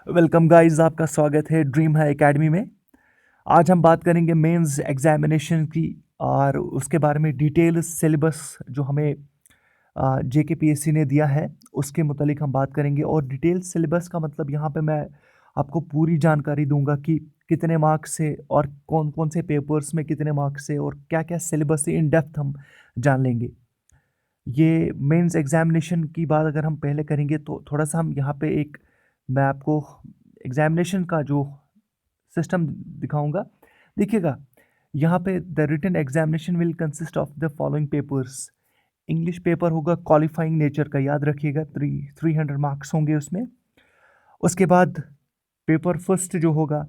Welcome guys, आपका स्वागत है ड्रीम है एकेडमी में। आज हम बात करेंगे मेंस एग्जामिनेशन की और उसके बारे में डिटेल सिलेबस जो हमें जेकेपीएससी ने दिया है उसके मुतालिक हम बात करेंगे। और डिटेल सिलेबस का मतलब यहाँ पे मैं आपको पूरी जानकारी दूंगा कि कितने मार्क्स से और कौन कौन से पेपर्स में कितने मार्क्स से और क्या क्या सिलेबस से इन डेप्थ हम जान लेंगे। ये मेंस एग्जामिनेशन की बात अगर हम पहले करेंगे तो थोड़ा सा हम यहाँ पे एक मैं आपको एग्जामिनेशन का जो सिस्टम दिखाऊंगा। देखिएगा, यहाँ पे the written examination will consist of the following papers. English paper होगा क्वालिफाइंग नेचर का, याद रखिएगा 300 मार्क्स होंगे उसमें। उसके बाद पेपर फर्स्ट जो होगा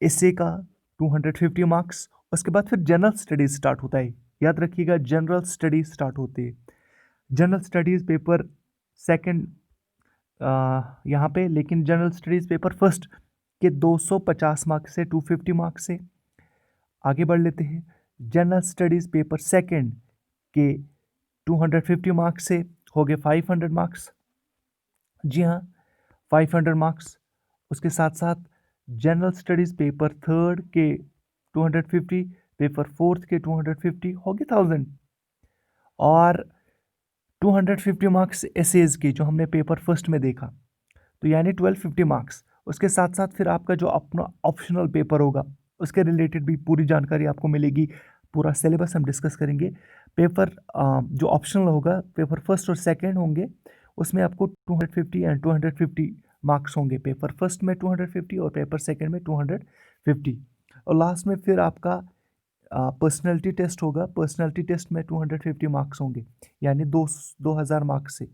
एसे का 250 मार्क्स। उसके बाद फिर जनरल स्टडीज स्टार्ट होता है, याद रखिएगा जनरल स्टडीज स्टार्ट होते हैं। जनरल स्टडीज़ पेपर सेकंड यहाँ पे, लेकिन जनरल स्टडीज़ पेपर फर्स्ट के 250 मार्क्स से 250 मार्क्स से आगे बढ़ लेते हैं। जनरल स्टडीज़ पेपर सेकंड के 250 मार्क्स से हो गए 500 मार्क्स। जी हाँ, 500 मार्क्स। उसके साथ साथ जनरल स्टडीज़ पेपर थर्ड के 250, पेपर फोर्थ के 250 हो गए 1000। और 250 मार्क्स एसेज के जो हमने पेपर फर्स्ट में देखा, तो यानी 1250 मार्क्स। उसके साथ साथ फिर आपका जो अपना ऑप्शनल पेपर होगा उसके रिलेटेड भी पूरी जानकारी आपको मिलेगी। पूरा सिलेबस हम डिस्कस करेंगे। पेपर जो ऑप्शनल होगा, पेपर फर्स्ट और सेकंड होंगे, उसमें आपको 250 एंड 250 मार्क्स होंगे। पेपर फर्स्ट में 250 और पेपर सेकंड में 250। और लास्ट में फिर आपका पर्सनैलिटी टेस्ट होगा। पर्सनैलिटी टेस्ट में 250 मार्क्स होंगे, यानी 2000 मार्क्स से।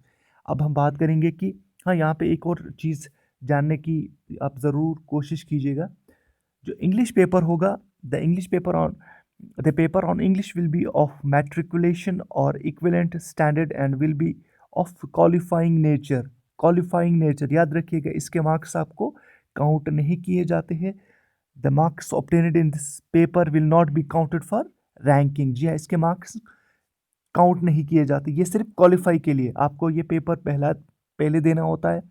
अब हम बात करेंगे कि हाँ, यहाँ पे एक और चीज़ जानने की आप ज़रूर कोशिश कीजिएगा। जो इंग्लिश पेपर होगा, the paper on English will be of matriculation और equivalent standard and will be of qualifying nature. Qualifying nature याद रखिएगा, इसके मार्क्स आपको काउंट नहीं किए जाते हैं। The marks obtained in this paper will not be counted for ranking. जी हाँ, इसके मार्क्स काउंट नहीं किए जाते, ये सिर्फ क्वालिफाई के लिए। आपको ये पेपर पहले देना होता है,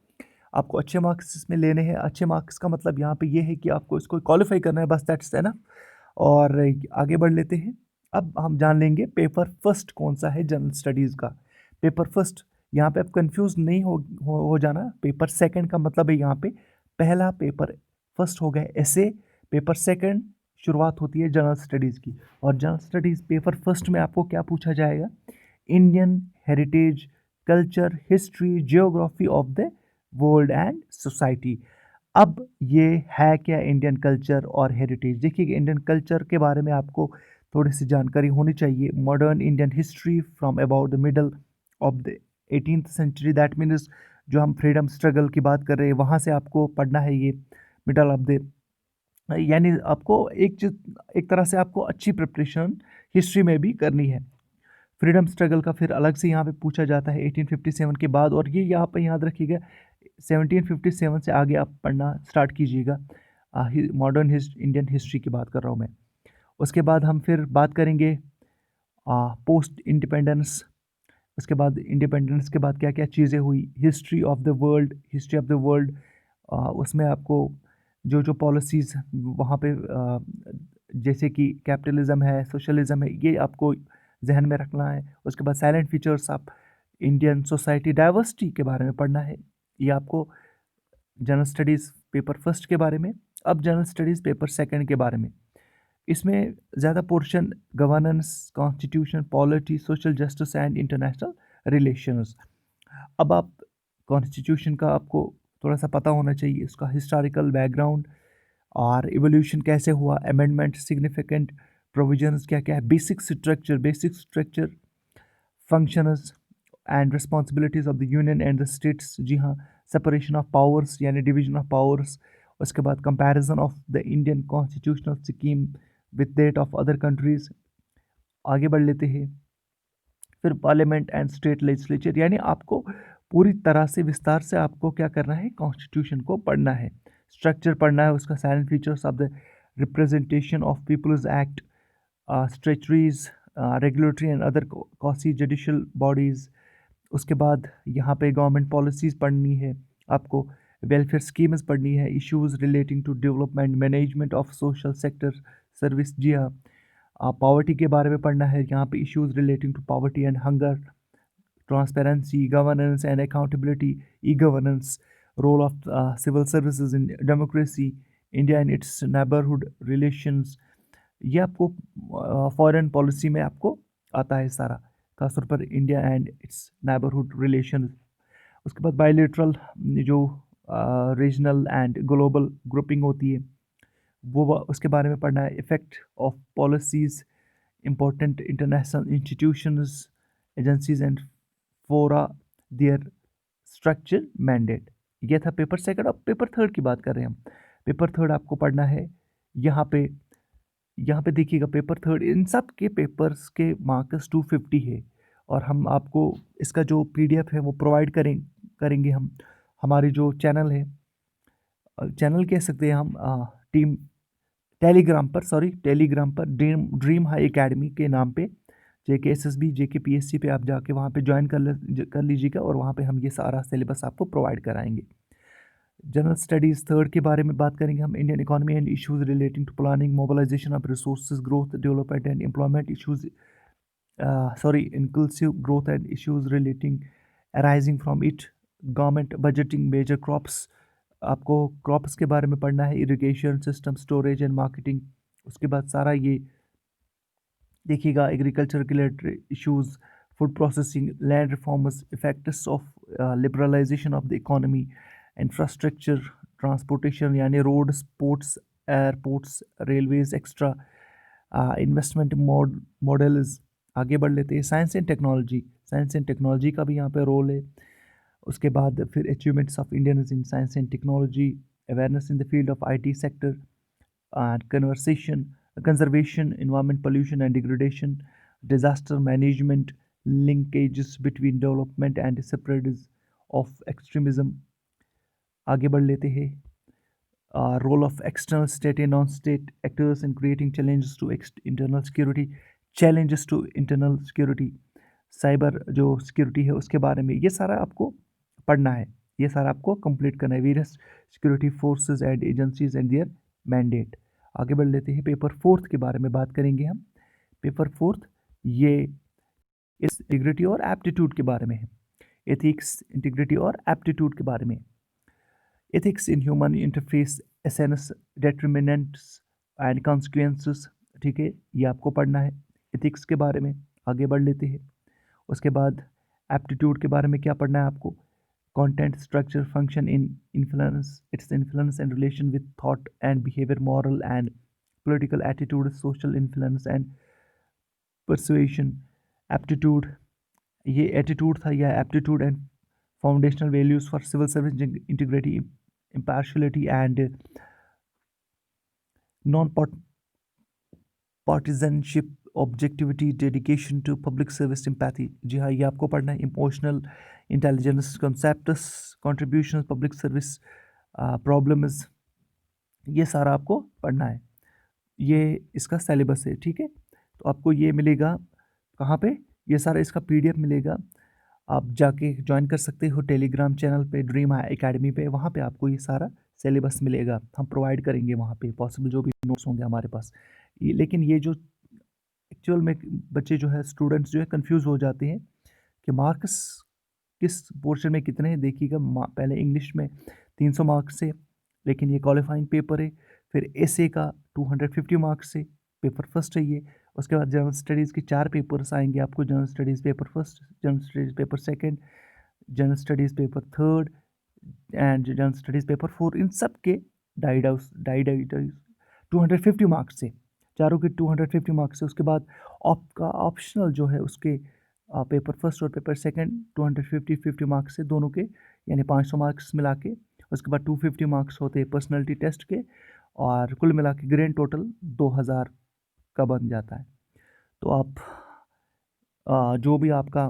आपको अच्छे मार्क्स इसमें लेने हैं। अच्छे मार्क्स का मतलब यहाँ पे ये है कि आपको इसको क्वालिफाई करना है, बस दैट्स है ना। और आगे बढ़ लेते हैं। अब हम जान लेंगे पेपर फर्स्ट कौन सा है जनरल स्टडीज़ का। पेपर फर्स्ट, यहाँ पे आप कंफ्यूज नहीं हो जाना। पेपर सेकंड का मतलब है यहाँ पे पहला पेपर फर्स्ट हो गया ऐसे। पेपर सेकंड शुरुआत होती है जनरल स्टडीज़ की। और जनरल स्टडीज़ पेपर फर्स्ट में आपको क्या पूछा जाएगा? Indian heritage, culture, history, geography of the world and society. अब ये है क्या इंडियन कल्चर और हेरिटेज? देखिए, इंडियन कल्चर के बारे में आपको थोड़ी सी जानकारी होनी चाहिए। Modern Indian history from about the middle of the 18th century, that means जो हम फ्रीडम स्ट्रगल की बात कर रहे हैं वहाँ से आपको पढ़ना है ये मिडल ऑफ द, यानी आपको एक तरह से आपको अच्छी प्रिपरेशन हिस्ट्री में भी करनी है। फ्रीडम स्ट्रगल का फिर अलग से यहाँ पे पूछा जाता है 1857 के बाद। और ये यहाँ पे याद रखिएगा 1757 से आगे आप पढ़ना स्टार्ट कीजिएगा। मॉडर्न इंडियन हिस्ट्री की बात कर रहा हूँ मैं। उसके बाद हम फिर बात करेंगे पोस्ट इंडिपेंडेंस। उसके बाद इंडिपेंडेंस के बाद क्या क्या चीज़ें हुई, history of the world. History of the world उसमें आपको जो जो पॉलिसीज़ वहाँ पे जैसे कि कैपिटलिज्म है, सोशलिज्म है, ये आपको जहन में रखना है। उसके बाद silent features of Indian society, diversity के बारे में पढ़ना है। ये आपको जनरल स्टडीज़ पेपर फर्स्ट के बारे में। अब जनरल स्टडीज़ पेपर सेकंड के बारे में, इसमें ज़्यादा portion governance, constitution, polity, social justice and international relations. अब आप कॉन्स्टिट्यूशन का आपको थोड़ा सा पता होना चाहिए, इसका हिस्टोरिकल बैकग्राउंड और इवोल्यूशन कैसे हुआ, अमेंडमेंट, सिग्निफिकेंट प्रोविजंस क्या क्या है, basic structure, functions and responsibilities of the union and the states. जी हाँ, सेपरेशन ऑफ पावर्स यानी डिवीजन ऑफ पावर्स। उसके बाद comparison of the Indian constitutional scheme with that of other countries. आगे बढ़ लेते हैं। फिर पार्लियामेंट एंड स्टेट लेजिस्लेचर, यानी आपको पूरी तरह से विस्तार से आपको क्या करना है, कॉन्स्टिट्यूशन को पढ़ना है, स्ट्रक्चर पढ़ना है, उसका salient features of the representation of people's act, statutory, regulatory and other quasi judicial bodies. उसके बाद यहाँ पे गवर्नमेंट पॉलिसीज़ पढ़नी है आपको, वेलफेयर स्कीम्स पढ़नी है, issues relating to development management of social sector service. जी हाँ, पॉवर्टी के बारे में पढ़ना है, यहाँ पे issues relating to poverty and hunger, transparency, governance and accountability, e governance, role of civil services in democracy, India and its neighbourhood relations. ये आपको फॉरेन पॉलिसी में आपको आता है सारा, खासतौर पर India and its neighbourhood relation. उसके बाद बायलेटरल जो रीजनल एंड ग्लोबल ग्रुपिंग होती है वो उसके बारे में पढ़ना है। Effect of policies, important international institutions, agencies and फोरा, देयर स्ट्रक्चर, मैंडेट। ये था पेपर सेकंड। अब पेपर थर्ड की बात कर रहे हैं हम। पेपर थर्ड आपको पढ़ना है, यहाँ पे देखिएगा पेपर थर्ड, इन सब के पेपर्स के मार्क्स 250 है, और हम आपको इसका जो पीडीएफ है वो प्रोवाइड करेंगे हम हमारी जो चैनल है, चैनल कह सकते हैं हम, टीम टेलीग्राम पर ड्रीम हाई एकेडमी के नाम पे, JKSSB JKPSC पे आप जाके वहाँ पे ज्वाइन कर लीजिएगा, और वहाँ पे हम ये सारा सिलेबस आपको प्रोवाइड कराएंगे। जनरल स्टडीज़ थर्ड के बारे में बात करेंगे हम। Indian economy and issues relating to planning, mobilisation of resources, growth, development and employment issues, inclusive growth and issues relating arising from it, government budgeting, major crops, आपको crops के बारे में पढ़ना है, irrigation system, storage and marketing. उसके बाद सारा ये देखिएगा agriculture related issues, food processing, land reforms, effects of liberalisation of the economy, infrastructure, transportation यानी roads, ports, airports, railways, extra investment models. आगे बढ़ लेते हैं, साइंस एंड टेक्नोलॉजी का भी यहाँ पे रोल है। उसके बाद फिर achievements of Indians in science and technology, awareness in the field of IT sector, conservation, environment pollution and degradation, disaster management, linkages between development and spreads of extremism। आगे बढ़ लेते हैं, role of external state and non-state actors in creating challenges to internal security, cyber जो security है उसके बारे में, ये सारा आपको पढ़ना है, ये सारा आपको कंप्लीट करना है। Various security forces and agencies and there mandate. आगे बढ़ लेते हैं, पेपर फोर्थ के बारे में बात करेंगे हम। पेपर फोर्थ ये इस इंटीग्रिटी और एप्टीट्यूड के बारे में है। एथिक्स, इंटीग्रिटी और एप्टीट्यूड के बारे में। Ethics in human interface, essence, determinants and consequences. ठीक है, ये आपको पढ़ना है एथिक्स के बारे में। आगे बढ़ लेते हैं, उसके बाद एप्टीट्यूड के बारे में क्या पढ़ना है आपको। Content, structure, function in influence, its influence and relation with thought and behaviour, moral and political attitude, social influence and persuasion. Aptitude, ये एटीट्यूड था या aptitude and foundational values for civil service, integrity, impartiality and non partisanship, objectivity, dedication to public service, sympathy. जी हाँ, ये आपको पढ़ना है। Emotional intelligence, concepts, contribution, public service, problems, ये सारा आपको पढ़ना है। ये इसका सिलेबस है, ठीक है। तो आपको ये मिलेगा कहाँ पे, ये सारा इसका PDF मिलेगा। आप जाके ज्वाइन कर सकते हो टेलीग्राम चैनल पे, ड्रीम एकेडमी पे, वहाँ पे आपको ये सारा सिलेबस मिलेगा। हम प्रोवाइड करेंगे वहाँ पे पॉसिबल जो भी नोट्स होंगे हमारे पास। लेकिन ये जो एक्चुअल में बच्चे जो है, स्टूडेंट्स जो है कंफ्यूज हो जाते हैं कि मार्क्स किस पोर्शन में कितने हैं। देखिएगा, पहले इंग्लिश में 300 मार्क्स से, लेकिन ये क्वालिफाइंग पेपर है। फिर एसए का 250 मार्क्स से, पेपर फर्स्ट है ये। उसके बाद जनरल स्टडीज़ के 4 पेपर्स आएंगे आपको, general studies paper first, general studies paper second, general studies paper third and general studies paper 4। इन सब के 250 मार्क्स से, चारों के 250 मार्क्स से। उसके बाद आपका ऑप्शनल जो है उसके पेपर फर्स्ट और पेपर सेकंड 250 मार्क्स से, दोनों के यानी 500 मार्क्स मिला के। उसके बाद 250 मार्क्स होते हैं पर्सनैलिटी टेस्ट के, और कुल मिला के ग्रैंड टोटल 2000 का बन जाता है। तो आप जो भी आपका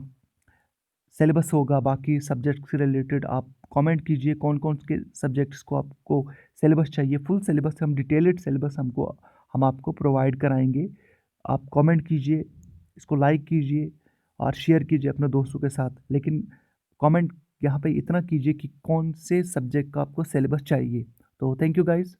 सिलेबस होगा बाकी सब्जेक्ट से रिलेटेड, आप कमेंट कीजिए कौन कौन के सब्जेक्ट्स को आपको सिलेबस चाहिए। फुल सिलेबस, हम डिटेल्ड सिलेबस हम आपको प्रोवाइड कराएंगे। आप कमेंट कीजिए, इसको लाइक कीजिए और शेयर कीजिए अपने दोस्तों के साथ। लेकिन कमेंट यहाँ पे इतना कीजिए कि कौन से सब्जेक्ट का आपको सिलेबस चाहिए। तो थैंक यू गाइज़।